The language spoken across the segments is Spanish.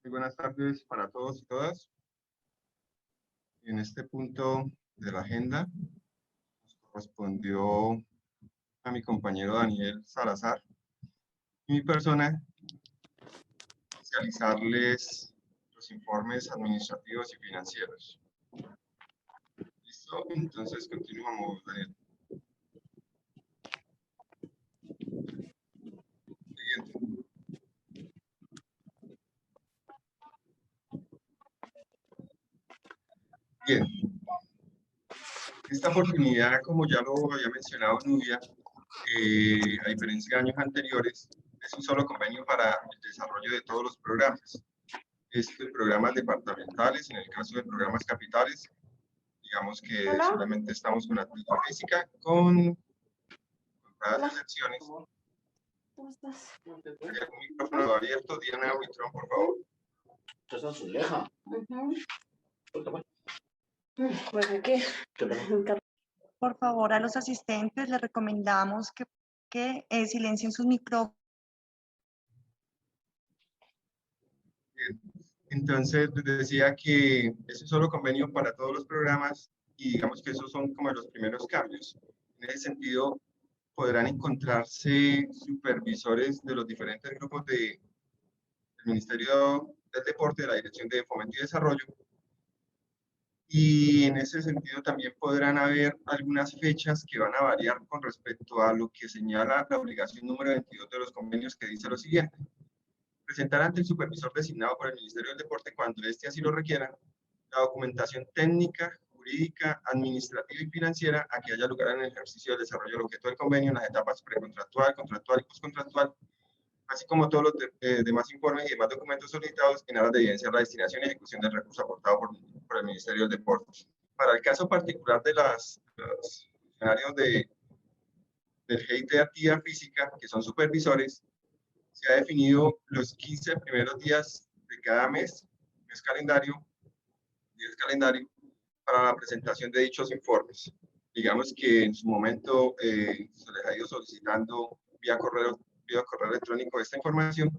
Muy buenas tardes para todos y todas. En este punto de la agenda nos correspondió a mi compañero Daniel Salazar y mi persona realizarles los informes administrativos y financieros. ¿Listo? Entonces continuamos, Daniel. Siguiente. Bien. Esta oportunidad, como ya lo había mencionado Nubia, a diferencia de años anteriores, es un solo convenio para el desarrollo de todos los programas. Programas departamentales, en el caso de programas capitales, digamos que Hola. solamente estamos con actividad física, con las excepciones. ¿Cómo estás? Hay un micrófono abierto, Diana Huitrón, por favor. Esa es su leja. Bueno, ¿qué? Por favor, a los asistentes les recomendamos que silencien sus micrófonos. Entonces, les decía que es un solo convenio para todos los programas y digamos que esos son como los primeros cambios. En ese sentido, podrán encontrarse supervisores de los diferentes grupos del Ministerio del Deporte, de la Dirección de Fomento y Desarrollo. Y en ese sentido también podrán haber algunas fechas que van a variar con respecto a lo que señala la obligación número 22 de los convenios, que dice lo siguiente: presentar ante el supervisor designado por el Ministerio del Deporte, cuando éste así lo requiera, la documentación técnica, jurídica, administrativa y financiera a que haya lugar en el ejercicio del desarrollo del objeto del convenio en las etapas precontractual, contractual y postcontractual, así como todos los demás informes y demás documentos solicitados en aras de evidenciar la destinación y ejecución del recurso aportado por el Ministerio del Deporte. Para el caso particular de los funcionarios del GIT de actividad física, que son supervisores, se ha definido los 15 primeros días de cada mes calendario, para la presentación de dichos informes. Digamos que en su momento se les ha ido solicitando vía correo electrónico esta información,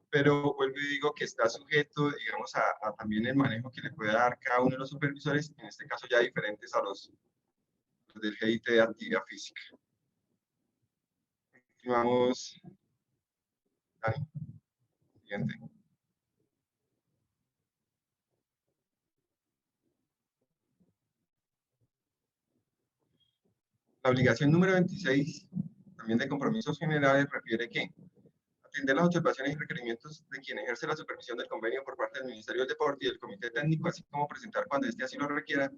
pero vuelvo y digo que está sujeto, digamos, a también el manejo que le pueda dar cada uno de los supervisores, en este caso ya diferentes a los del GIT de actividad física. Continuamos. Dani. Siguiente. La obligación número 26, también de compromisos generales, refiere que atender las observaciones y requerimientos de quien ejerce la supervisión del convenio por parte del Ministerio del Deporte y del Comité Técnico, así como presentar, cuando éste así lo requiera,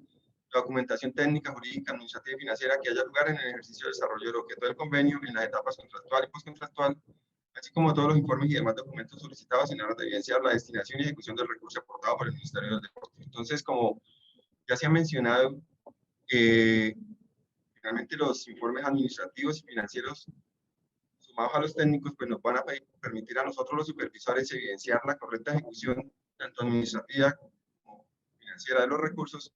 la documentación técnica, jurídica, administrativa y financiera que haya lugar en el ejercicio del desarrollo del objeto del convenio en las etapas contractual y postcontractual, así como todos los informes y demás documentos solicitados en aras de evidenciar la destinación y ejecución del recurso aportado por el Ministerio del Deporte. Entonces, como ya se ha mencionado, finalmente los informes administrativos y financieros sumados a los técnicos, pues nos van a permitir a nosotros los supervisores evidenciar la correcta ejecución tanto administrativa como financiera de los recursos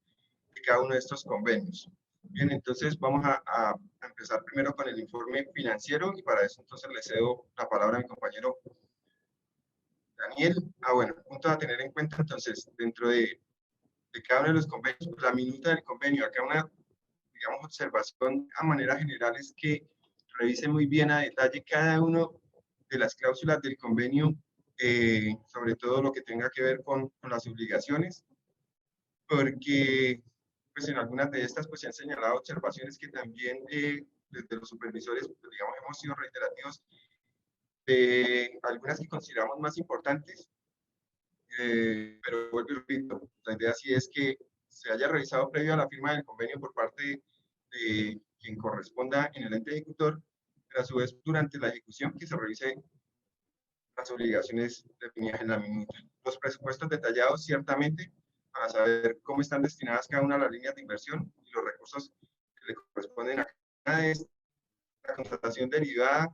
de cada uno de estos convenios. Bien, entonces vamos a empezar primero con el informe financiero y para eso entonces le cedo la palabra a mi compañero Daniel. Bueno, punto a tener en cuenta entonces, dentro de cada uno de los convenios, pues la minuta del convenio, acá una, digamos, observación a manera general es que revise muy bien a detalle cada uno de las cláusulas del convenio, sobre todo lo que tenga que ver con las obligaciones, porque pues en algunas de estas pues se han señalado observaciones que también desde los supervisores, pues, digamos, hemos sido reiterativos, algunas que consideramos más importantes, pero vuelvo y repito, la idea sí es que se haya revisado previo a la firma del convenio por parte de quien corresponda en el ente ejecutor, pero a su vez durante la ejecución que se revise las obligaciones definidas en la minuta. Los presupuestos detallados ciertamente para saber cómo están destinadas cada una de las líneas de inversión y los recursos que le corresponden a cada de estas, la contratación derivada,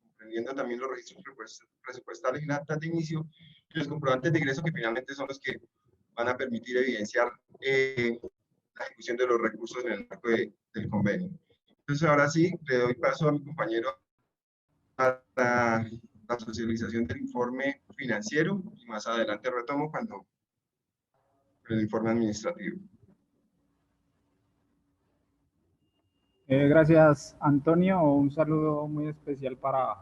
comprendiendo también los registros presupuestales y las actas de inicio y los comprobantes de ingreso, que finalmente son los que van a permitir evidenciar la ejecución de los recursos en el marco del convenio. Entonces, ahora sí, le doy paso a mi compañero para la socialización del informe financiero y más adelante retomo cuando el informe administrativo. Gracias, Antonio. Un saludo muy especial para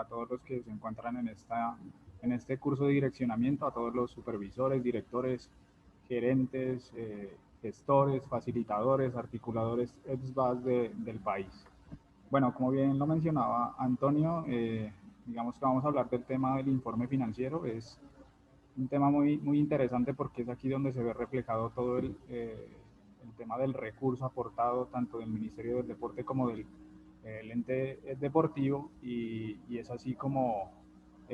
todos los que se encuentran en este curso de direccionamiento, a todos los supervisores, directores, gerentes, gestores, facilitadores, articuladores EBSBAS del país. Bueno, como bien lo mencionaba Antonio, digamos que vamos a hablar del tema del informe financiero. Es un tema muy interesante porque es aquí donde se ve reflejado todo el tema del recurso aportado tanto del Ministerio del Deporte como del ente deportivo, y es así como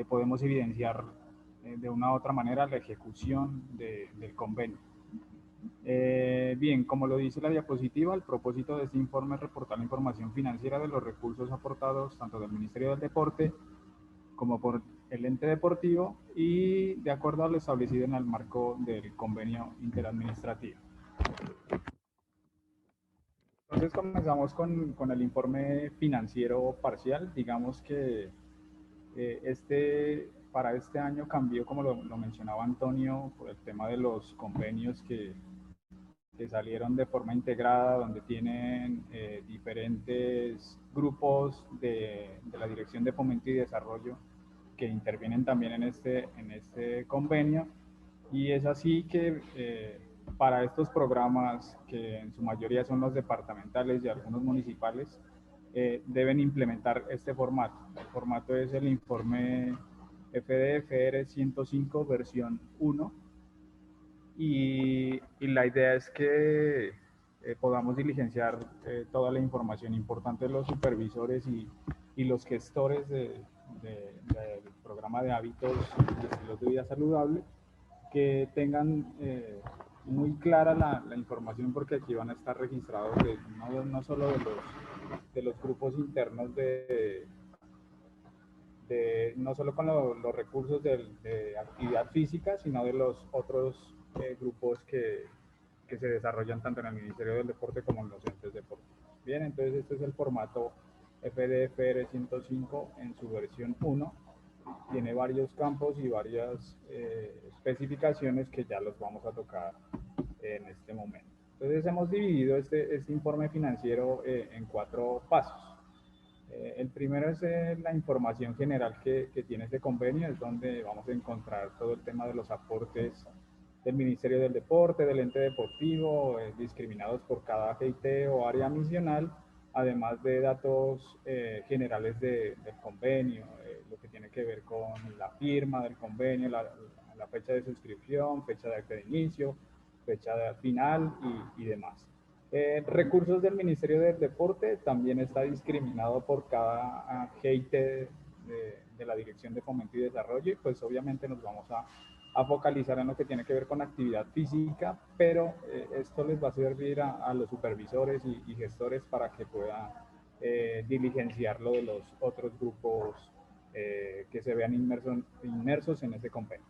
podemos evidenciar de una u otra manera la ejecución del convenio. Bien, como lo dice la diapositiva, el propósito de este informe es reportar la información financiera de los recursos aportados tanto del Ministerio del Deporte como por el ente deportivo y de acuerdo a lo establecido en el marco del convenio interadministrativo. Entonces comenzamos con el informe financiero parcial. Digamos que para este año cambió, como lo mencionaba Antonio, por el tema de los convenios que salieron de forma integrada, donde tienen diferentes grupos de la Dirección de Fomento y Desarrollo que intervienen también en este convenio, y es así que para estos programas, que en su mayoría son los departamentales y algunos municipales, deben implementar este formato. El formato es el informe FDFR 105 versión 1, y la idea es que podamos diligenciar toda la información importante de los supervisores y los gestores del programa de hábitos y estilos de vida saludable, que tengan muy clara la información, porque aquí van a estar registrados no solo de los grupos internos no solo con los recursos de actividad física, sino de los otros grupos que se desarrollan tanto en el Ministerio del Deporte como en los entes deportivos. Bien, entonces este es el formato FDFR 105 en su versión 1. Tiene varios campos y varias especificaciones que ya los vamos a tocar en este momento. Entonces hemos dividido este informe financiero en 4 pasos. El primero es la información general que tiene este convenio, es donde vamos a encontrar todo el tema de los aportes del Ministerio del Deporte, del ente deportivo, discriminados por cada GIT o área misional, además de datos generales del convenio, lo que tiene que ver con la firma del convenio, la fecha de suscripción, fecha de acta de inicio, fecha de final y demás. Recursos del Ministerio del Deporte también está discriminado por cada GIT de la Dirección de Fomento y Desarrollo, y pues obviamente nos vamos a focalizar en lo que tiene que ver con actividad física, pero esto les va a servir a los supervisores y gestores para que puedan diligenciar lo de los otros grupos que se vean inmersos en este convenio.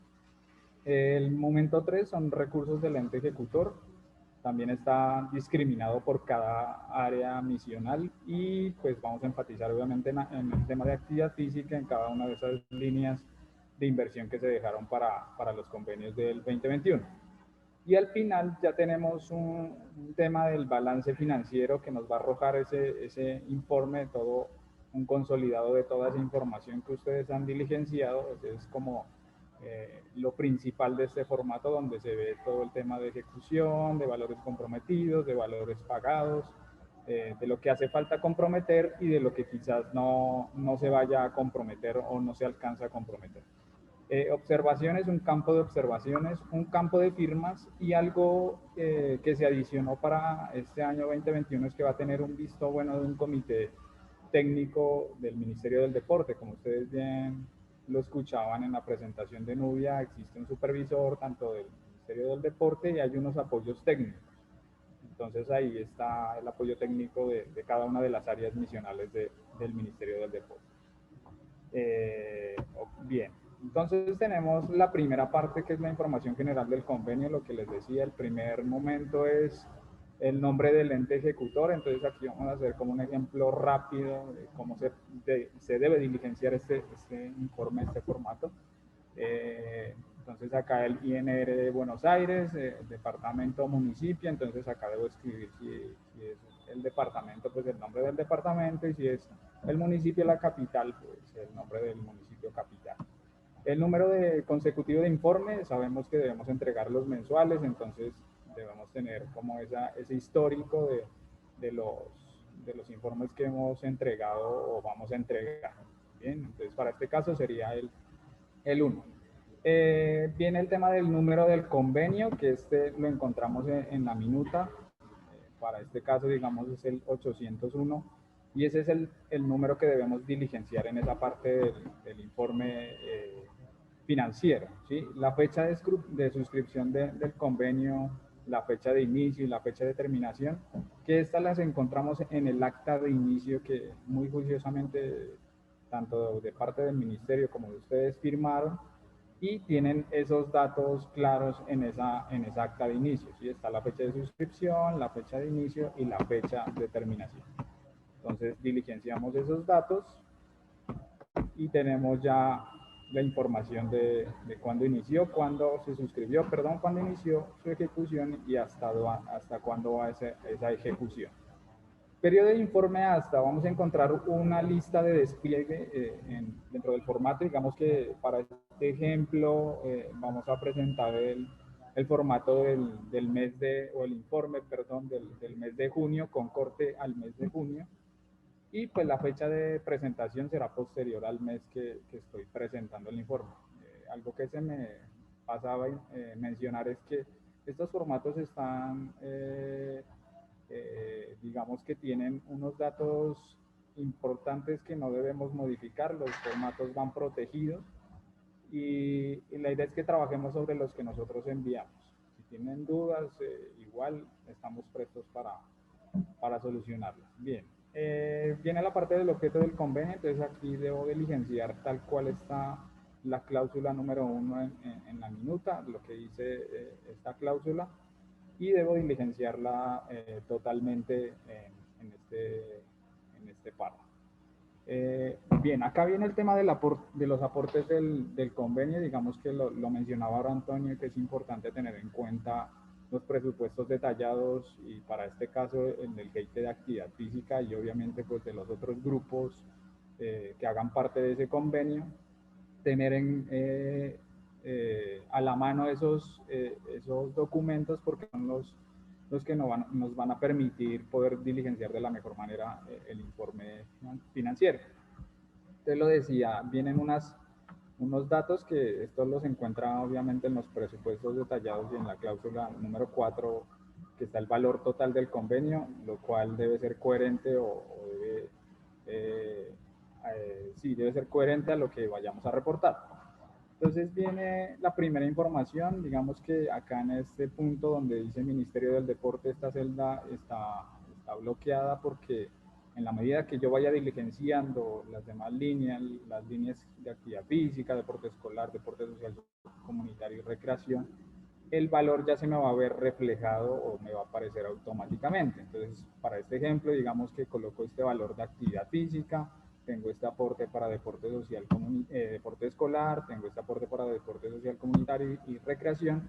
El momento 3 son recursos del ente ejecutor. También está discriminado por cada área misional, y pues vamos a enfatizar obviamente en el tema de actividad física en cada una de esas líneas de inversión que se dejaron para los convenios del 2021. Y al final ya tenemos un tema del balance financiero que nos va a arrojar ese informe, todo un consolidado de toda esa información que ustedes han diligenciado. Es como lo principal de este formato, donde se ve todo el tema de ejecución, de valores comprometidos, de valores pagados, de lo que hace falta comprometer y de lo que quizás no se vaya a comprometer o no se alcanza a comprometer. Observaciones, un campo de observaciones, un campo de firmas, y algo que se adicionó para este año 2021 es que va a tener un visto bueno de un comité técnico del Ministerio del Deporte. Como ustedes bien lo escuchaban en la presentación de Nubia, existe un supervisor tanto del Ministerio del Deporte y hay unos apoyos técnicos. Entonces ahí está el apoyo técnico de cada una de las áreas misionales del Ministerio del Deporte. Bien, entonces tenemos la primera parte, que es la información general del convenio. Lo que les decía, el primer momento es el nombre del ente ejecutor. Entonces aquí vamos a hacer como un ejemplo rápido de cómo se debe diligenciar este informe, este formato. Entonces acá el INR de Buenos Aires, departamento, municipio. Entonces acá debo escribir si es el departamento, pues el nombre del departamento, y si es el municipio, la capital, pues el nombre del municipio capital. El número consecutivo de informe, sabemos que debemos entregar los mensuales, entonces debemos tener como ese histórico de los informes que hemos entregado o vamos a entregar. Bien, entonces para este caso sería el 1. Viene el tema del número del convenio, que lo encontramos en la minuta. Para este caso, digamos, es el 801, y ese es el número que debemos diligenciar en esa parte del informe financiero, ¿sí? La fecha de suscripción del convenio, la fecha de inicio y la fecha de terminación, que estas las encontramos en el acta de inicio que muy juiciosamente, tanto de parte del ministerio como de ustedes, firmaron, y tienen esos datos claros en esa acta de inicio, ¿sí? Está la fecha de suscripción, la fecha de inicio y la fecha de terminación. Entonces diligenciamos esos datos y tenemos ya la información de cuándo inició, cuándo se suscribió, perdón, cuándo inició su ejecución y hasta cuándo va esa ejecución. Periodo de informe hasta, vamos a encontrar una lista de despliegue dentro del formato. Digamos que para este ejemplo vamos a presentar el formato del mes o el informe, perdón, del mes de junio, con corte al mes de junio. Y pues la fecha de presentación será posterior al mes que estoy presentando el informe. Algo que se me pasaba mencionar es que estos formatos están, digamos que tienen unos datos importantes que no debemos modificar. Los formatos van protegidos y la idea es que trabajemos sobre los que nosotros enviamos. Si tienen dudas, igual estamos prestos para solucionarlas. Bien. Viene la parte del objeto del convenio. Entonces aquí debo diligenciar tal cual está la cláusula número 1 en la minuta, lo que dice esta cláusula, y debo diligenciarla totalmente en este párrafo. Bien, acá viene el tema de los aportes del convenio. Digamos que lo mencionaba ahora Antonio, que es importante tener en cuenta los presupuestos detallados, y para este caso en el GEIT de actividad física, y obviamente pues de los otros grupos que hagan parte de ese convenio, tener a la mano esos documentos, porque son los que nos van a permitir poder diligenciar de la mejor manera el informe financiero. Entonces lo decía, vienen unos datos que estos los encuentra obviamente en los presupuestos detallados y en la cláusula número 4, que está el valor total del convenio, lo cual debe ser coherente debe ser coherente a lo que vayamos a reportar. Entonces viene la primera información. Digamos que acá en este punto donde dice Ministerio del Deporte, esta celda está bloqueada porque en la medida que yo vaya diligenciando las demás líneas, las líneas de actividad física, deporte escolar, deporte social, comunitario y recreación, el valor ya se me va a ver reflejado o me va a aparecer automáticamente. Entonces, para este ejemplo, digamos que coloco este valor de actividad física, tengo este aporte para deporte social, deporte escolar, tengo este aporte para deporte social, comunitario y recreación.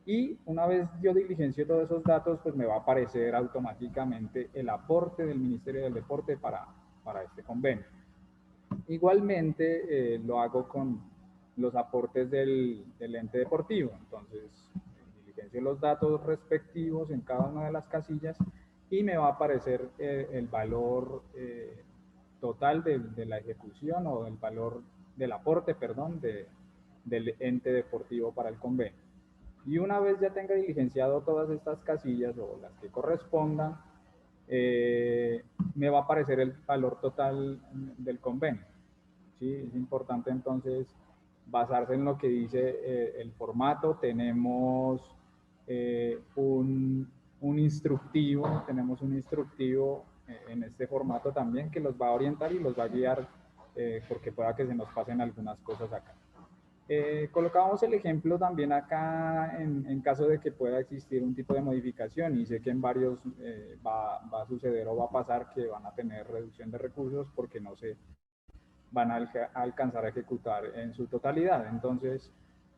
Y una vez yo diligencio todos esos datos, pues me va a aparecer automáticamente el aporte del Ministerio del Deporte para este convenio. Igualmente lo hago con los aportes del ente deportivo. Entonces diligencio los datos respectivos en cada una de las casillas y me va a aparecer el valor total de la ejecución, o el valor del aporte, perdón, del ente deportivo para el convenio. Y una vez ya tenga diligenciado todas estas casillas o las que correspondan, me va a aparecer el valor total del convenio. ¿Sí? Es importante entonces basarse en lo que dice el formato. Tenemos un instructivo, en este formato también, que los va a orientar y los va a guiar, porque pueda que se nos pasen algunas cosas acá. Colocábamos el ejemplo también acá en caso de que pueda existir un tipo de modificación y sé que en varios va a suceder o va a pasar que van a tener reducción de recursos porque no se van a alcanzar a ejecutar en su totalidad. Entonces,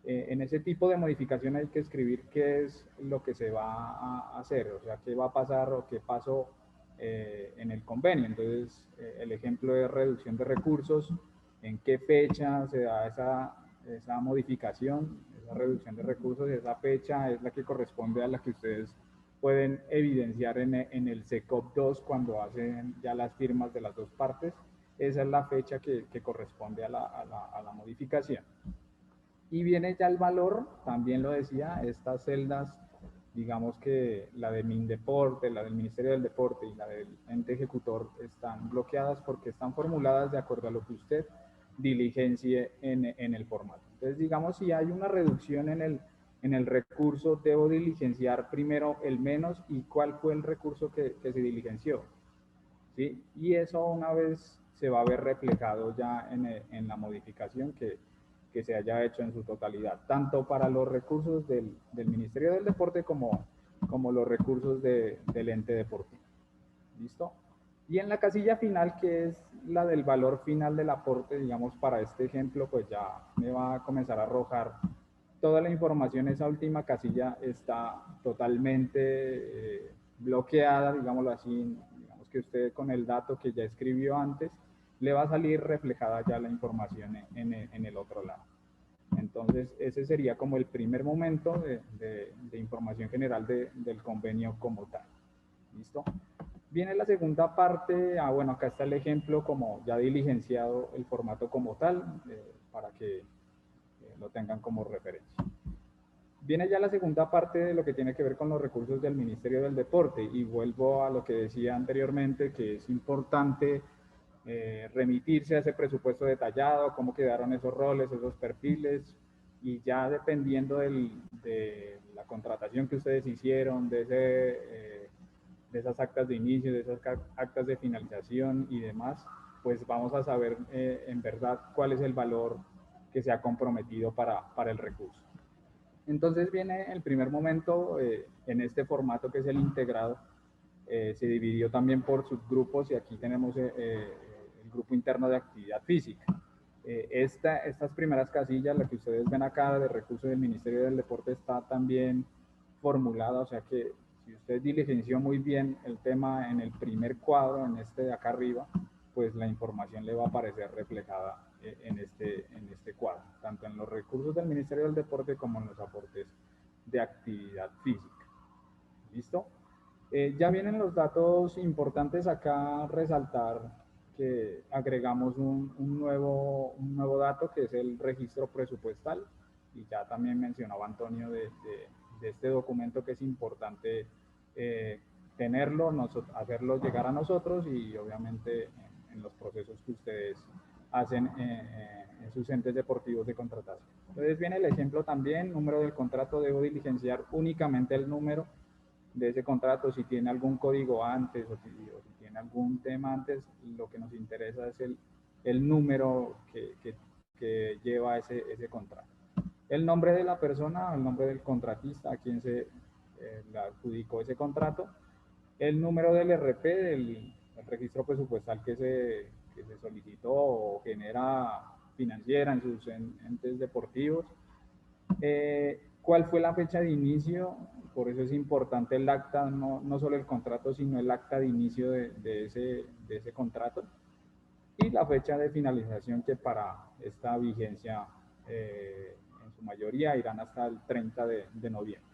en ese tipo de modificación hay que escribir qué es lo que se va a hacer, o sea, qué va a pasar o qué pasó en el convenio. Entonces, el ejemplo de reducción de recursos, en qué fecha se da esa modificación, esa reducción de recursos, esa fecha es la que corresponde a la que ustedes pueden evidenciar en el SECOP 2 cuando hacen ya las firmas de las dos partes. Esa es la fecha que corresponde a la modificación. Y viene ya el valor, también lo decía, estas celdas, digamos que la de Mindeporte, la del Ministerio del Deporte y la del ente ejecutor están bloqueadas porque están formuladas de acuerdo a lo que usted diligencie en el formato. Entonces, digamos, si hay una reducción en el recurso, debo diligenciar primero el menos y cuál fue el recurso que se diligenció. ¿Sí? Y eso una vez se va a ver reflejado ya en la modificación que se haya hecho en su totalidad, tanto para los recursos del Ministerio del Deporte como los recursos del ente deportivo. ¿Listo? Y en la casilla final, que es la del valor final del aporte, digamos, para este ejemplo, pues ya me va a comenzar a arrojar toda la información. Esa última casilla está totalmente bloqueada, digámoslo así. Digamos que usted con el dato que ya escribió antes, le va a salir reflejada ya la información en el otro lado. Entonces, ese sería como el primer momento de información general del convenio como tal. ¿Listo? Viene la segunda parte. Bueno, acá está el ejemplo como ya diligenciado el formato como tal, para que lo tengan como referencia. Viene ya la segunda parte de lo que tiene que ver con los recursos del Ministerio del Deporte y vuelvo a lo que decía anteriormente, que es importante remitirse a ese presupuesto detallado, cómo quedaron esos roles, esos perfiles, y ya dependiendo de la contratación que ustedes hicieron, de esas actas de inicio, de esas actas de finalización y demás, pues vamos a saber en verdad cuál es el valor que se ha comprometido para el recurso. Entonces viene el primer momento en este formato que es el integrado. Se dividió también por subgrupos y aquí tenemos el grupo interno de actividad física. Estas primeras casillas, la que ustedes ven acá de recursos del Ministerio del Deporte, está también formulada, o sea que si usted diligenció muy bien el tema en el primer cuadro, en este de acá arriba, pues la información le va a aparecer reflejada en este cuadro, tanto en los recursos del Ministerio del Deporte como en los aportes de actividad física. ¿Listo? Ya vienen los datos importantes acá, resaltar que agregamos un nuevo dato que es el registro presupuestal, y ya también mencionaba Antonio de este documento que es importante tenerlo, hacerlo llegar a nosotros y obviamente en los procesos que ustedes hacen en sus entes deportivos de contratación. Entonces viene el ejemplo también, número del contrato, debo diligenciar únicamente el número de ese contrato. Si tiene algún código antes o si tiene algún tema antes, lo que nos interesa es el número que lleva ese contrato. El nombre de la persona, el nombre del contratista, a quien se le adjudicó ese contrato, el número del RP, del registro presupuestal que se solicitó o genera financiera en sus entes deportivos, cuál fue la fecha de inicio. Por eso es importante el acta, no solo el contrato, sino el acta de inicio de ese contrato, y la fecha de finalización, que para esta vigencia en su mayoría irán hasta el 30 de noviembre.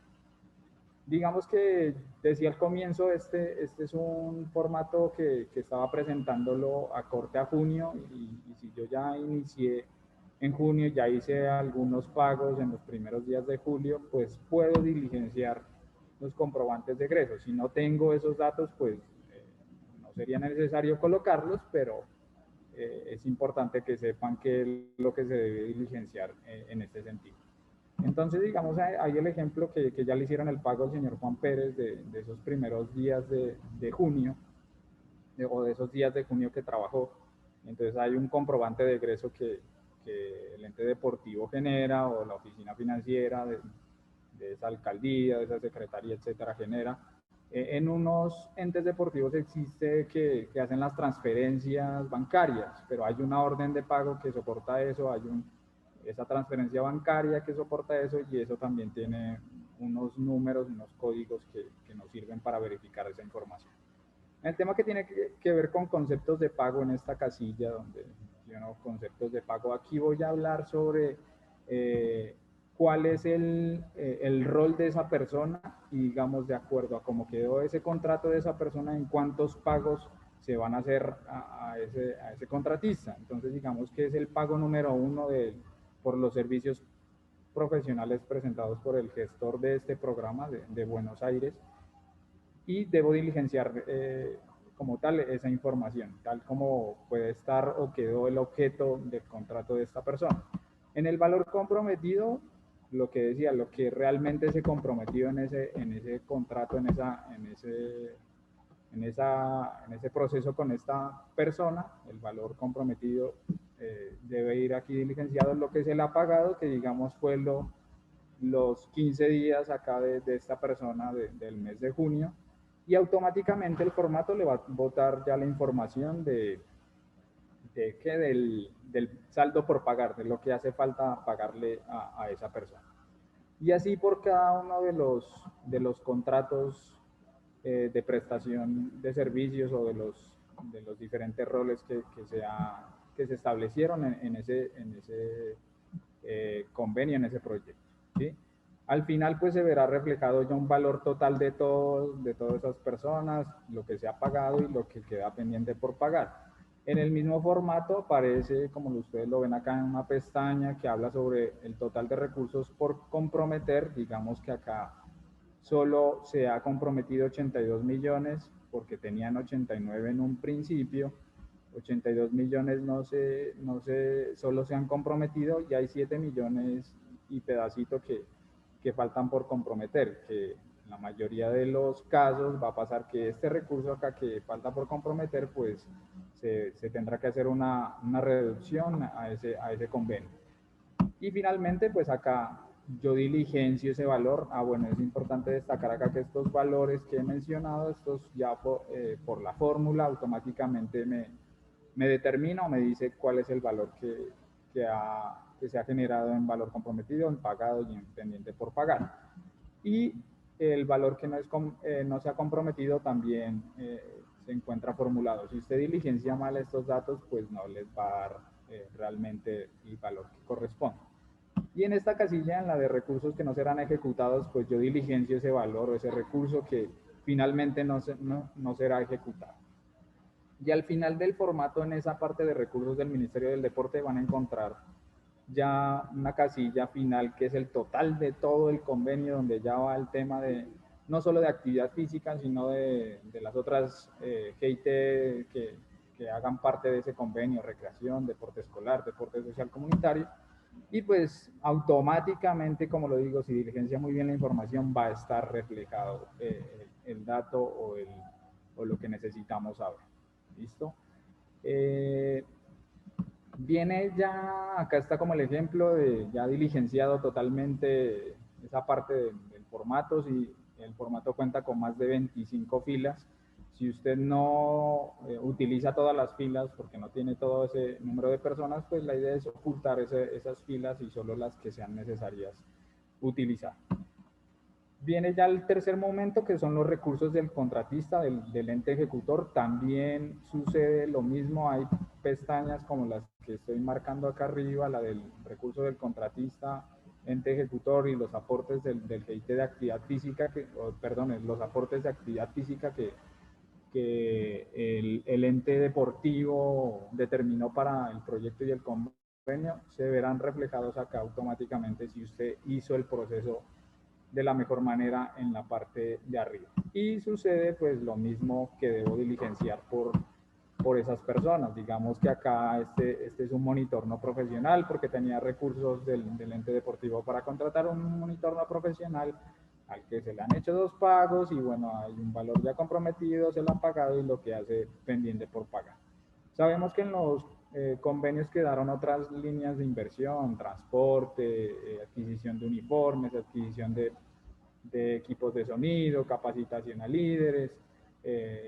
Digamos que decía al comienzo, este es un formato que estaba presentándolo a corte a junio, y si yo ya inicié en junio, ya hice algunos pagos en los primeros días de julio, pues puedo diligenciar los comprobantes de egreso. Si no tengo esos datos, pues no sería necesario colocarlos, pero es importante que sepan qué es lo que se debe diligenciar en este sentido. Entonces, digamos, hay el ejemplo que ya le hicieron el pago al señor Juan Pérez de esos primeros días de junio, o de esos días de junio que trabajó. Entonces hay un comprobante de egreso que que el ente deportivo genera o la oficina financiera de esa alcaldía, de esa secretaría, etcétera, genera. En unos entes deportivos existe que hacen las transferencias bancarias, pero hay una orden de pago que soporta eso, hay esa transferencia bancaria que soporta eso y eso también tiene unos números, unos códigos que nos sirven para verificar esa información. El tema que tiene que ver con conceptos de pago en esta casilla, donde menciono conceptos de pago, aquí voy a hablar sobre cuál es el rol de esa persona y digamos de acuerdo a cómo quedó ese contrato de esa persona, en cuántos pagos se van a hacer a ese contratista. Entonces digamos que es el pago número 1 por los servicios profesionales presentados por el gestor de este programa de Buenos Aires, y debo diligenciar como tal esa información, tal como puede estar o quedó el objeto del contrato de esta persona. En el valor comprometido, lo que decía, lo que realmente se comprometió en ese contrato, en ese proceso con esta persona, el valor comprometido debe ir aquí diligenciado. Lo que se le ha pagado, que digamos fue los 15 días acá de esta persona del mes de junio, y automáticamente el formato le va a botar ya la información del saldo por pagar, de lo que hace falta pagarle a esa persona. Y así por cada uno de los contratos de prestación de servicios o de los diferentes roles que se establecieron en ese convenio, en ese proyecto, ¿sí? Al final pues se verá reflejado ya un valor total de todas esas personas, lo que se ha pagado y lo que queda pendiente por pagar. En el mismo formato aparece, como ustedes lo ven acá, en una pestaña que habla sobre el total de recursos por comprometer. Digamos que acá solo se ha comprometido 82 millones porque tenían 89 en un principio. 82 millones solo se han comprometido y hay 7 millones y pedacito que faltan por comprometer, que en la mayoría de los casos va a pasar que este recurso acá que falta por comprometer, pues se tendrá que hacer una reducción a ese convenio. Y finalmente, pues acá yo diligencio ese valor. Bueno, es importante destacar acá que estos valores que he mencionado, estos ya por la fórmula automáticamente me determina o me dice cuál es el valor que se ha generado en valor comprometido, en pagado y en pendiente por pagar. Y el valor que no se ha comprometido también se encuentra formulado. Si usted diligencia mal estos datos, pues no les va a dar realmente el valor que corresponde. Y en esta casilla, en la de recursos que no serán ejecutados, pues yo diligencio ese valor o ese recurso que finalmente no será ejecutado. Y al final del formato, en esa parte de recursos del Ministerio del Deporte, van a encontrar ya una casilla final que es el total de todo el convenio, donde ya va el tema de no solo de actividad física, sino de las otras GIT que hagan parte de ese convenio: recreación, deporte escolar, deporte social comunitario. Y pues automáticamente, como lo digo, si diligencia muy bien la información, va a estar reflejado el dato o lo que necesitamos saber. ¿Listo? Viene ya, acá está como el ejemplo de ya diligenciado totalmente esa parte del formato. Si el formato cuenta con más de 25 filas, si usted no utiliza todas las filas porque no tiene todo ese número de personas, pues la idea es ocultar esas filas y solo las que sean necesarias utilizar. Viene ya el tercer momento, que son los recursos del contratista, del ente ejecutor. También sucede lo mismo, hay pestañas como las que estoy marcando acá arriba, la del recurso del contratista, ente ejecutor, y los aportes del GIT de actividad física, los aportes de actividad física que el ente deportivo determinó para el proyecto y el convenio, se verán reflejados acá automáticamente si usted hizo el proceso de la mejor manera en la parte de arriba. Y sucede pues lo mismo que debo diligenciar por esas personas. Digamos que acá este es un monitor no profesional porque tenía recursos del ente deportivo para contratar un monitor no profesional al que se le han hecho 2 pagos y bueno, hay un valor ya comprometido, se lo han pagado y lo que hace pendiente por pagar. Sabemos que en los convenios quedaron otras líneas de inversión, transporte, adquisición de uniformes, adquisición de equipos de sonido, capacitación a líderes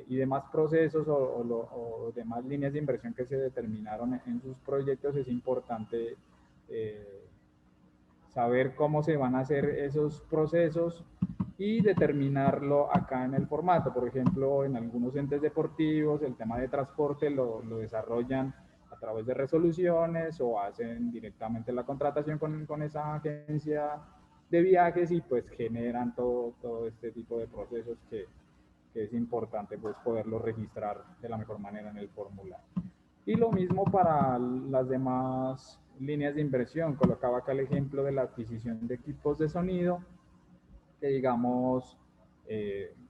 y demás procesos o demás líneas de inversión que se determinaron en sus proyectos. Es importante saber cómo se van a hacer esos procesos y determinarlo acá en el formato. Por ejemplo, en algunos entes deportivos el tema de transporte lo desarrollan a través de resoluciones o hacen directamente la contratación con esa agencia de viajes y pues generan todo este tipo de procesos que es importante pues poderlo registrar de la mejor manera en el formulario. Y lo mismo para las demás líneas de inversión. Colocaba acá el ejemplo de la adquisición de equipos de sonido, que digamos,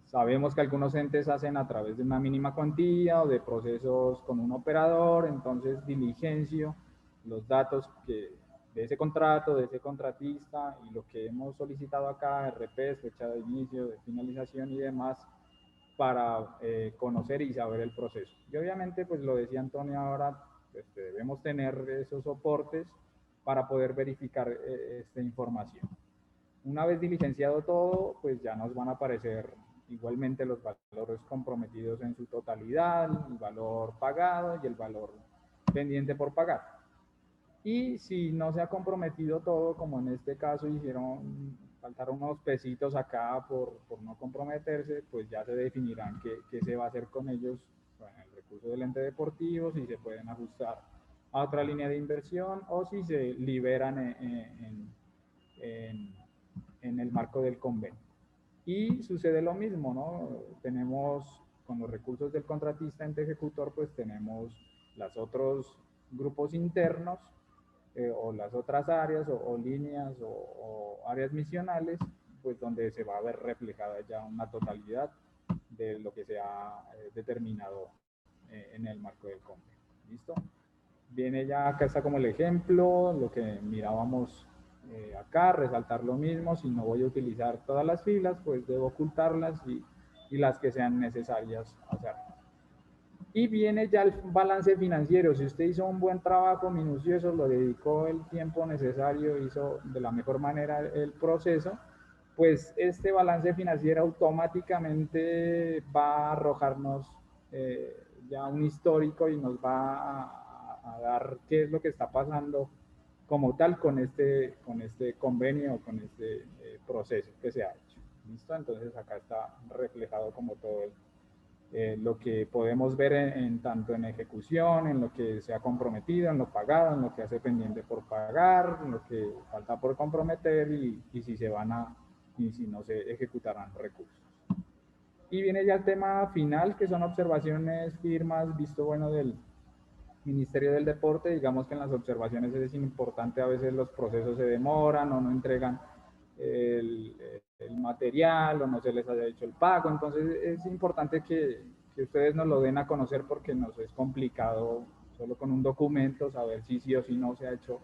sabemos que algunos entes hacen a través de una mínima cuantía o de procesos con un operador, entonces diligencio los datos de ese contrato, de ese contratista y lo que hemos solicitado acá, RPs, fecha de inicio, de finalización y demás, para conocer y saber el proceso. Y obviamente, pues lo decía Antonio ahora, debemos tener esos soportes para poder verificar esta información. Una vez diligenciado todo, pues ya nos van a aparecer igualmente los valores comprometidos en su totalidad, el valor pagado y el valor pendiente por pagar. Y si no se ha comprometido todo, como en este caso faltaron unos pesitos acá por no comprometerse, pues ya se definirán qué se va a hacer con ellos, con el recurso del ente deportivo, si se pueden ajustar a otra línea de inversión o si se liberan en el marco del convenio. Y sucede lo mismo, ¿no? Tenemos con los recursos del contratista ente ejecutor, pues tenemos los otros grupos internos o las otras áreas o líneas o áreas misionales, pues donde se va a ver reflejada ya una totalidad de lo que se ha determinado en el marco del convenio. ¿Listo? Viene ya, acá está como el ejemplo, lo que mirábamos acá, resaltar lo mismo. Si no voy a utilizar todas las filas, pues debo ocultarlas y las que sean necesarias hacer. Y viene ya el balance financiero. Si usted hizo un buen trabajo minucioso, lo dedicó el tiempo necesario, hizo de la mejor manera el proceso, pues este balance financiero automáticamente va a arrojarnos ya un histórico y nos va a dar qué es lo que está pasando como tal con este convenio, con este proceso que se ha hecho. ¿Listo? Entonces acá está reflejado como todo lo que podemos ver tanto en ejecución, en lo que se ha comprometido, en lo pagado, en lo que hace pendiente por pagar, en lo que falta por comprometer y si se van y si no se ejecutarán recursos. Y viene ya el tema final, que son observaciones, firmas, visto bueno del Ministerio del Deporte. Digamos que en las observaciones es importante, a veces los procesos se demoran o no entregan el material o no se les haya hecho el pago, entonces es importante que ustedes nos lo den a conocer porque nos es complicado solo con un documento saber si sí o si no se ha hecho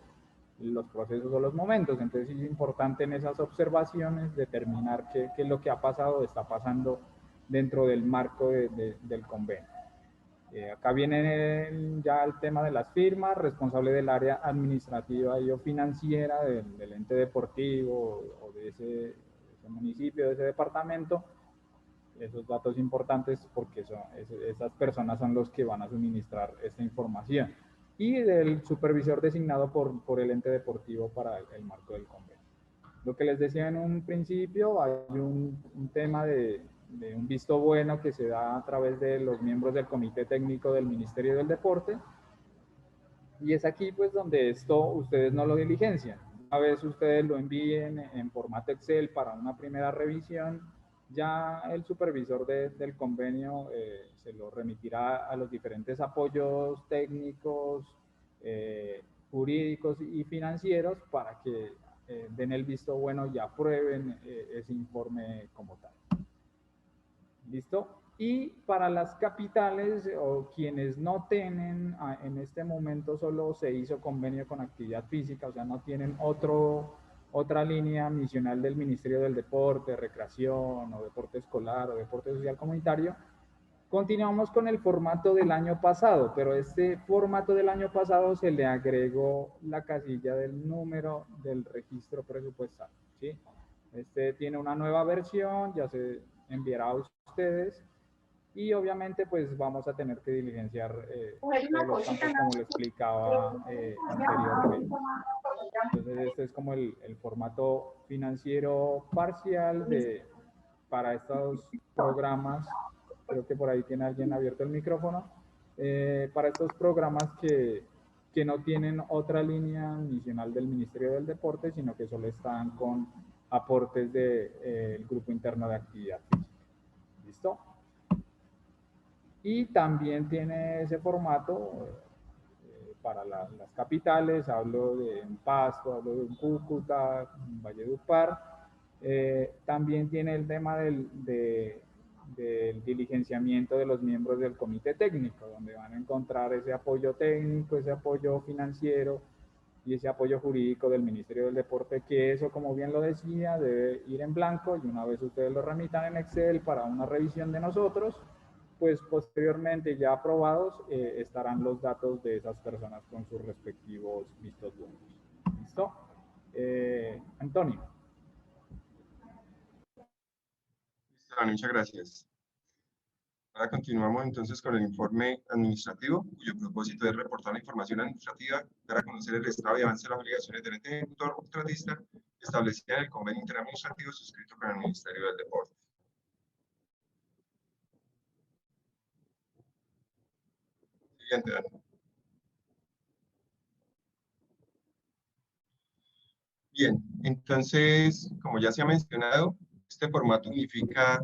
los procesos o los momentos. Entonces es importante en esas observaciones determinar qué es lo que ha pasado o está pasando dentro del marco del convenio. Acá viene ya el tema de las firmas, responsable del área administrativa y o financiera del ente deportivo o de ese municipio, de ese departamento. Esos datos importantes porque esas personas son los que van a suministrar esta información. Y del supervisor designado por el ente deportivo para el marco del convenio. Lo que les decía en un principio, hay un tema de un visto bueno que se da a través de los miembros del Comité Técnico del Ministerio del Deporte. Y es aquí pues donde esto ustedes no lo diligencian. Una vez ustedes lo envíen en formato Excel para una primera revisión, ya el supervisor del convenio se lo remitirá a los diferentes apoyos técnicos, jurídicos y financieros para que den el visto bueno y aprueben ese informe como tal. ¿Listo? Y para las capitales o quienes no tienen, en este momento solo se hizo convenio con actividad física, o sea, no tienen otra línea misional del Ministerio del Deporte, Recreación o Deporte Escolar o Deporte Social Comunitario, Continuamos con el formato del año pasado, pero este formato del año pasado se le agregó la casilla del número del registro presupuestal, ¿sí? Este tiene una nueva versión, ya se enviará a ustedes y obviamente pues vamos a tener que diligenciar todos los campos como le explicaba anteriormente. Entonces este es como el formato financiero parcial para estos programas. Creo que por ahí tiene alguien abierto el micrófono. Para estos programas que no tienen otra línea adicional del Ministerio del Deporte, sino que solo están con aportes del grupo interno de actividad física. ¿Listo? Y también tiene ese formato para las capitales, hablo de un Pasto, hablo de un Cúcuta, un Valledupar. También tiene el tema del diligenciamiento de los miembros del comité técnico, donde van a encontrar ese apoyo técnico, ese apoyo financiero y ese apoyo jurídico del Ministerio del Deporte, que eso, como bien lo decía, debe ir en blanco y una vez ustedes lo remitan en Excel para una revisión de nosotros, pues posteriormente ya aprobados estarán los datos de esas personas con sus respectivos vistos buenos. ¿Listo? Antonio. Listo, muchas gracias. Ahora continuamos entonces con el informe administrativo, cuyo propósito es reportar la información administrativa para conocer el estado y avance de las obligaciones del ente ejecutor o contratista establecida en el convenio interadministrativo suscrito con el Ministerio del Deporte. Siguiente, Dani. Bien, entonces, como ya se ha mencionado, este formato unifica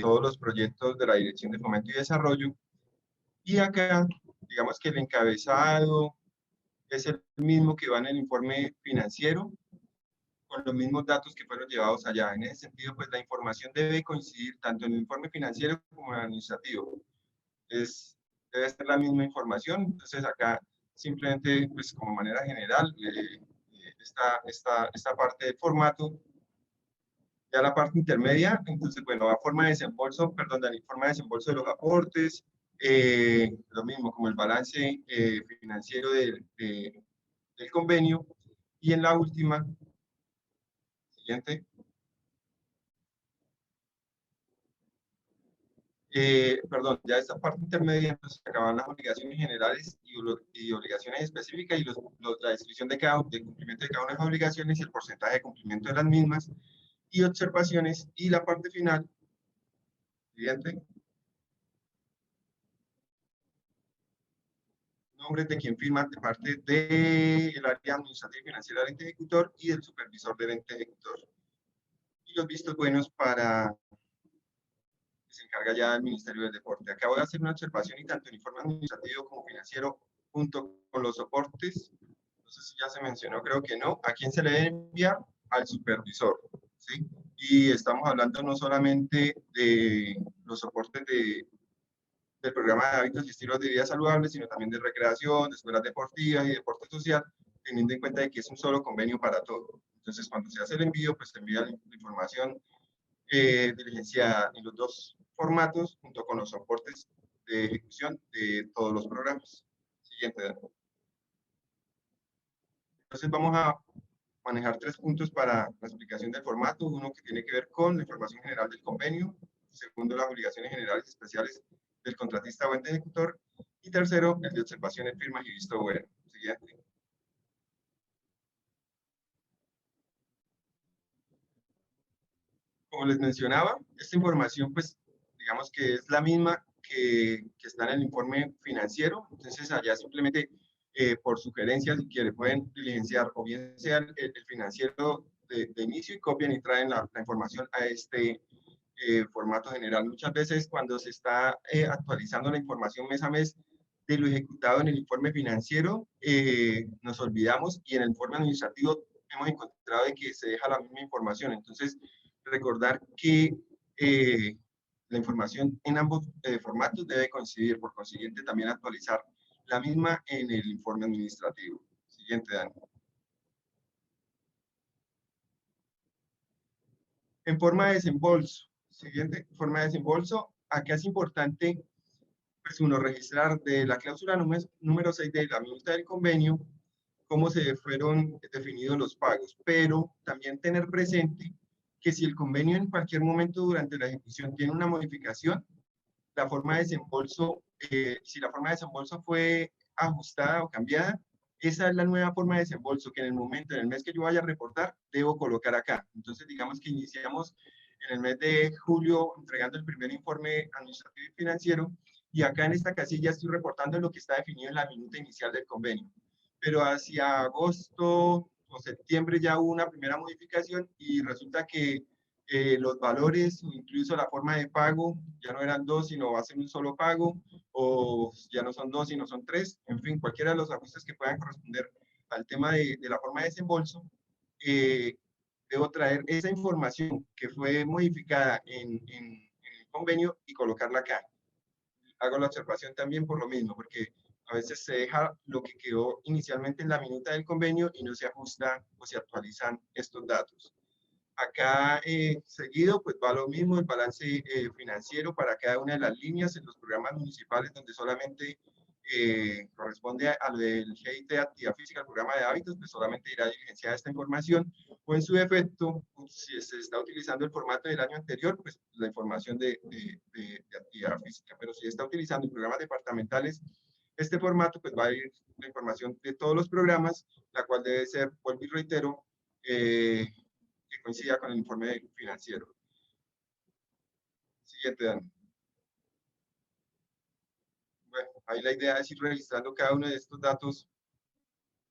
todos los proyectos de la Dirección de Fomento y Desarrollo. Y acá, digamos que el encabezado es el mismo que va en el informe financiero, con los mismos datos que fueron llevados allá. En ese sentido, pues la información debe coincidir tanto en el informe financiero como en el administrativo. Debe ser la misma información. Entonces acá simplemente, pues como manera general, esta parte del formato. Ya la parte intermedia, entonces, bueno, va forma de desembolso, perdón, la forma de desembolso de los aportes, lo mismo como el balance financiero del convenio. Y en la última, siguiente, perdón, ya esta parte intermedia, pues acaban las obligaciones generales y obligaciones específicas y la descripción de cumplimiento de cada una de las obligaciones y el porcentaje de cumplimiento de las mismas y observaciones. Y la parte final, siguiente, nombres de quien firma de parte del área administrativa y financiera del ente ejecutor y del supervisor del ente ejecutor. Y los vistos buenos para que se encarga ya el Ministerio del Deporte. Acabo de hacer una observación y tanto el informe administrativo como financiero junto con los soportes, no sé si ya se mencionó, creo que no, ¿a quién se le debe enviar? Al supervisor, ¿sí? Y estamos hablando no solamente de los soportes del programa de hábitos y estilos de vida saludables, sino también de recreación, de escuelas deportivas y deporte social, teniendo en cuenta de que es un solo convenio para todo. Entonces, cuando se hace el envío, pues se envía la información diligenciada en los dos formatos, junto con los soportes de ejecución de todos los programas. Siguiente. Entonces, vamos a manejar 3 puntos para la explicación del formato. Uno que tiene que ver con la información general del convenio. Segundo, las obligaciones generales y especiales del contratista o ente ejecutor. Y tercero, el de observaciones, firmas y visto bueno. Siguiente. Como les mencionaba, esta información, pues, digamos que es la misma que está en el informe financiero. Entonces, allá simplemente, por sugerencia, si quieren, pueden diligenciar o bien sea el financiero de inicio y copian y traen la información a este formato general. Muchas veces cuando se está actualizando la información mes a mes de lo ejecutado en el informe financiero, nos olvidamos y en el informe administrativo hemos encontrado de que se deja la misma información. Entonces, recordar que la información en ambos formatos debe coincidir, por consiguiente también actualizar la misma en el informe administrativo. Siguiente, Dani. En forma de desembolso. Siguiente, forma de desembolso. acá es importante, pues uno, registrar de la cláusula número 6 de la minuta del convenio, cómo se fueron definidos los pagos, pero también tener presente que si el convenio en cualquier momento durante la ejecución tiene una modificación, la forma de desembolso, si la forma de desembolso fue ajustada o cambiada, esa es la nueva forma de desembolso que en el momento, en el mes que yo vaya a reportar, debo colocar acá. Entonces, digamos que iniciamos en el mes de julio entregando el primer informe administrativo y financiero, y acá en esta casilla estoy reportando lo que está definido en la minuta inicial del convenio. Pero hacia agosto o septiembre ya hubo una primera modificación y resulta que los valores o incluso la forma de pago ya no eran dos, sino va a ser un solo pago, o ya no son dos, sino son tres. En fin, cualquiera de los ajustes que puedan corresponder al tema de la forma de desembolso, debo traer esa información que fue modificada en el convenio y colocarla acá. Hago la observación también por lo mismo, porque a veces se deja lo que quedó inicialmente en la minuta del convenio y no se ajusta o se actualizan estos datos. Acá seguido, pues va lo mismo, el balance financiero para cada una de las líneas en los programas municipales, donde solamente corresponde a lo del GIT de actividad física, el programa de hábitos, pues solamente irá diligenciada esta información, o en su defecto, pues, si se está utilizando el formato del año anterior, pues la información de actividad física, pero si está utilizando programas departamentales, este formato, pues va a ir la información de todos los programas, la cual debe ser, vuelvo y reitero, que coincida con el informe financiero. Siguiente, Dani. Bueno, ahí la idea es ir registrando cada uno de estos datos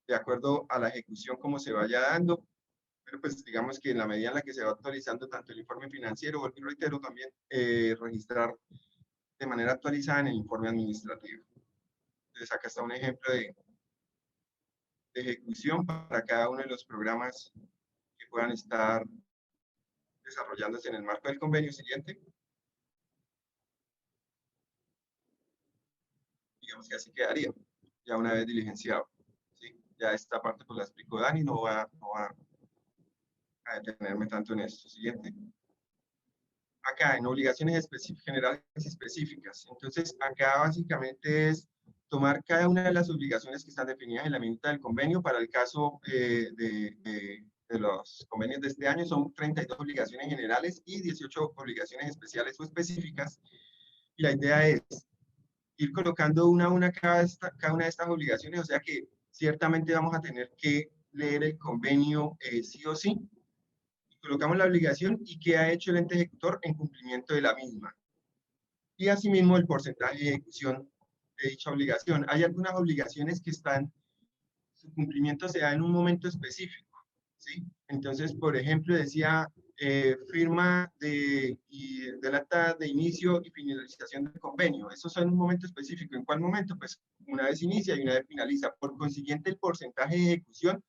de acuerdo a la ejecución como se vaya dando, pero pues digamos que en la medida en la que se va actualizando tanto el informe financiero, vuelvo y reitero, también registrar de manera actualizada en el informe administrativo. Entonces acá está un ejemplo de ejecución para cada uno de los programas que puedan estar desarrollándose en el marco del convenio. Siguiente. Digamos que así quedaría, ya una vez diligenciado. ¿Sí? Ya esta parte pues la explicó Dani, no va a detenerme tanto en esto. Siguiente. Acá, en obligaciones generales específicas. Entonces, acá básicamente es tomar cada una de las obligaciones que están definidas en la minuta del convenio. Para el caso de los convenios de este año, son 32 obligaciones generales y 18 obligaciones especiales o específicas. Y la idea es ir colocando una a una cada una de estas obligaciones, o sea que ciertamente vamos a tener que leer el convenio sí o sí. Colocamos la obligación y qué ha hecho el ente ejecutor en cumplimiento de la misma. Y asimismo el porcentaje de ejecución de dicha obligación. Hay algunas obligaciones que su cumplimiento se da en un momento específico, ¿sí? Entonces, por ejemplo, decía firma del acta de inicio y finalización del convenio. Eso es en un momento específico. ¿En cuál momento? Pues una vez inicia y una vez finaliza. Por consiguiente, el porcentaje de ejecución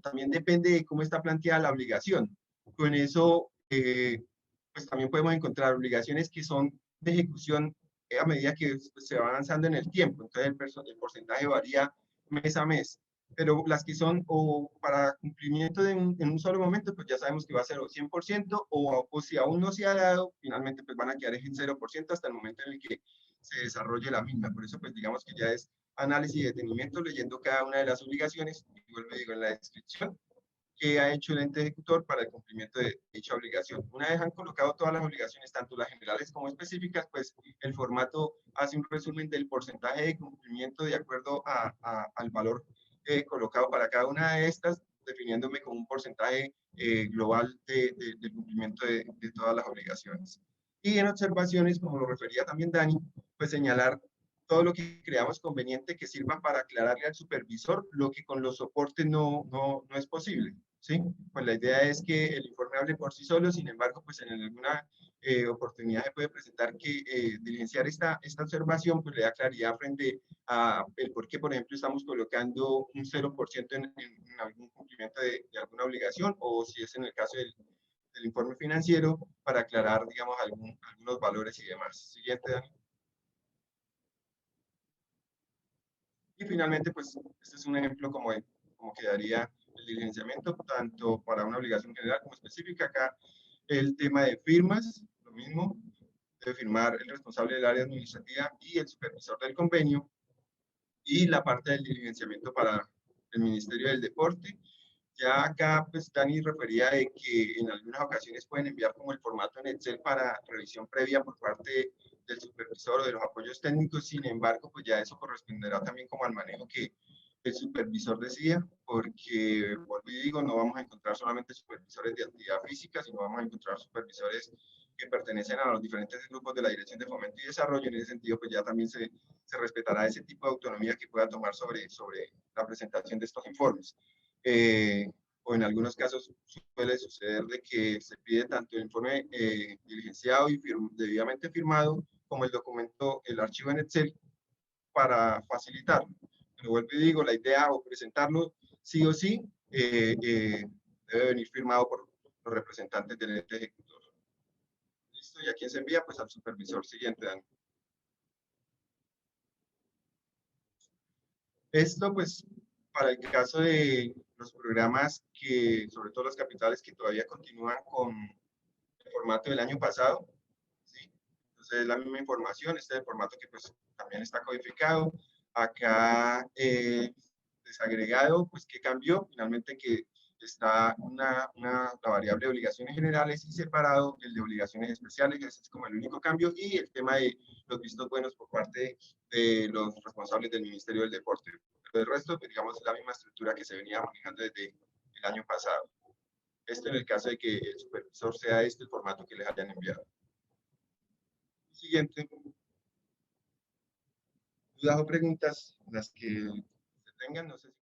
también depende de cómo está planteada la obligación. Con eso, pues también podemos encontrar obligaciones que son de ejecución a medida que pues, se va avanzando en el tiempo. Entonces, el porcentaje varía mes a mes. Pero las que son o para cumplimiento en un solo momento, pues ya sabemos que va a ser o 100%, o si aún no se ha dado, finalmente pues van a quedar en 0% hasta el momento en el que se desarrolle la misma. Por eso, pues digamos que ya es análisis y detenimiento leyendo cada una de las obligaciones, y vuelvo digo en la descripción, que ha hecho el ente ejecutor para el cumplimiento de dicha obligación. Una vez han colocado todas las obligaciones, tanto las generales como específicas, pues el formato hace un resumen del porcentaje de cumplimiento de acuerdo al valor colocado para cada una de estas, definiéndome como un porcentaje global del cumplimiento de todas las obligaciones. Y en observaciones, como lo refería también Dani, pues señalar todo lo que creamos conveniente que sirva para aclararle al supervisor lo que con los soportes no es posible, ¿sí? Pues la idea es que el informe hable por sí solo, sin embargo, pues en alguna oportunidad se puede presentar que diligenciar esta observación, pues le da claridad frente a el por qué, por ejemplo, estamos colocando un 0% en algún cumplimiento de alguna obligación, o si es en el caso del informe financiero, para aclarar, digamos, algunos valores y demás. Siguiente, Dani. Y finalmente, pues, este es un ejemplo como quedaría el diligenciamiento, tanto para una obligación general como específica. Acá el tema de firmas, lo mismo, debe firmar el responsable del área administrativa y el supervisor del convenio, y la parte del diligenciamiento para el Ministerio del Deporte. Ya acá, pues, Dani refería de que en algunas ocasiones pueden enviar como el formato en Excel para revisión previa por parte del supervisor o de los apoyos técnicos. Sin embargo, pues ya eso corresponderá también como al manejo que el supervisor decida, porque, vuelvo y digo, no vamos a encontrar solamente supervisores de actividad física, sino vamos a encontrar supervisores que pertenecen a los diferentes grupos de la Dirección de Fomento y Desarrollo. En ese sentido, pues ya también se respetará ese tipo de autonomía que pueda tomar sobre la presentación de estos informes. O en algunos casos suele suceder de que se pide tanto el informe diligenciado y debidamente firmado, como el documento, el archivo en Excel, para facilitarlo. Pero vuelvo y digo, la idea o presentarlo sí o sí debe venir firmado por los representantes del ente ejecutor. ¿Listo? ¿Y a quién se envía? Pues al supervisor siguiente, Dani. Esto, pues, para el caso de los programas que, sobre todo los capitales que todavía continúan con el formato del año pasado, ¿sí? Entonces, es la misma información, este es el formato que, pues, también está codificado. Acá, desagregado, pues, ¿qué cambió? Finalmente, que está la variable de obligaciones generales y separado el de obligaciones especiales, ese es como el único cambio, y el tema de los vistos buenos por parte de los responsables del Ministerio del Deporte. Pero el resto, pues, digamos, es la misma estructura que se venía manejando desde el año pasado. Esto en el caso de que el supervisor sea este el formato que les hayan enviado. Siguiente. ¿Dudas o preguntas? Las que se tengan, no sé si